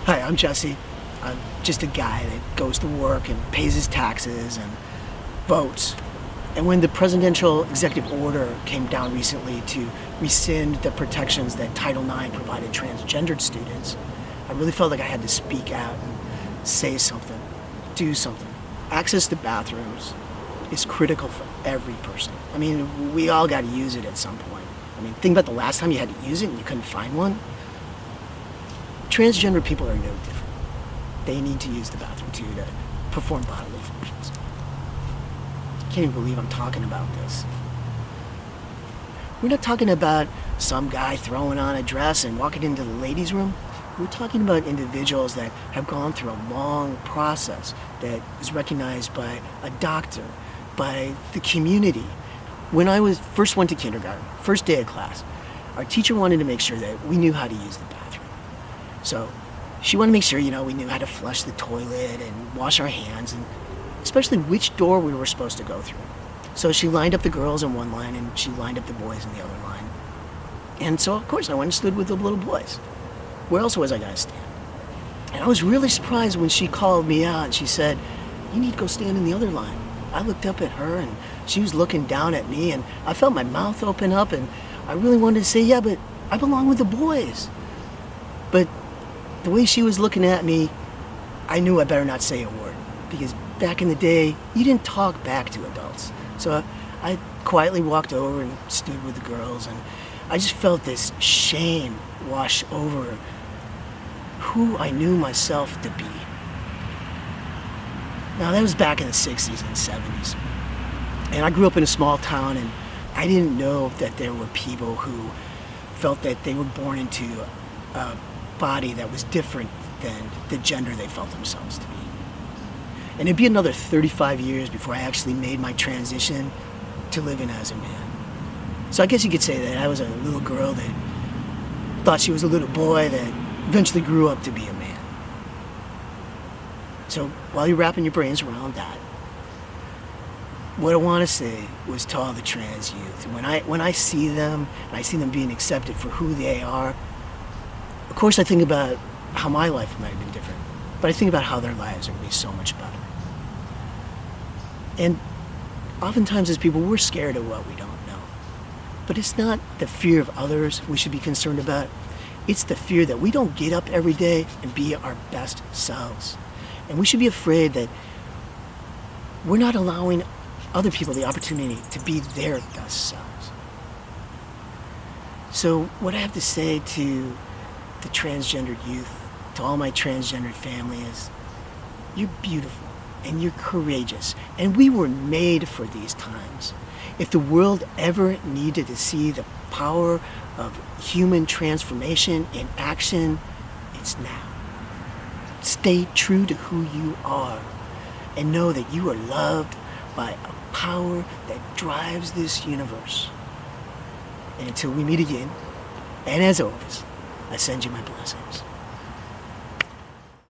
Hi, I'm Jesse. I'm just a guy that goes to work and pays his taxes and votes. And when the presidential executive order came down recently to rescind the protections that Title IX provided transgendered students, I really felt like I had to speak out and say something, do something. Access to bathrooms is critical for every person. I mean, we all got to use it at some point. I mean, think about the last time you had to use it and you couldn't find one. Transgender people are no different. They need to use the bathroom too to perform bodily functions. I can't even believe I'm talking about this. We're not talking about some guy throwing on a dress and walking into the ladies' room. We're talking about individuals that have gone through a long process that is recognized by a doctor, by the community. When I first went to kindergarten, first day of class, our teacher wanted to make sure that we knew how to use the bathroom. So she wanted to make sure, we knew how to flush the toilet and wash our hands, and especially which door we were supposed to go through. So she lined up the girls in one line and she lined up the boys in the other line. And so, of course, I went and stood with the little boys. Where else was I going to stand? And I was really surprised when she called me out and she said, "You need to go stand in the other line." I looked up at her and she was looking down at me, and I felt my mouth open up, and I really wanted to say, "Yeah, but I belong with the boys." But the way she was looking at me, I knew I better not say a word, because back in the day, you didn't talk back to adults. So I quietly walked over and stood with the girls, and I just felt this shame wash over who I knew myself to be. Now, that was back in the 60s and 70s. And I grew up in a small town, and I didn't know that there were people who felt that they were born into a body that was different than the gender they felt themselves to be. And it'd be another 35 years before I actually made my transition to living as a man. So I guess you could say that I was a little girl that thought she was a little boy that eventually grew up to be a man. So while you're wrapping your brains around that, what I want to say was to all the trans youth, when I see them, and I see them being accepted for who they are, of course I think about how my life might have been different, but I think about how their lives are going to be so much better. And oftentimes as people, we're scared of what we don't know. But it's not the fear of others we should be concerned about. It's the fear that we don't get up every day and be our best selves. And we should be afraid that we're not allowing other people the opportunity to be their best selves. So what I have to say to the transgendered youth, to all my transgendered family, is you're beautiful and you're courageous, and we were made for these times. If the world ever needed to see the power of human transformation in action, it's now. Stay true to who you are and know that you are loved by a power that drives this universe. And until we meet again, and as always, I send you my blessings.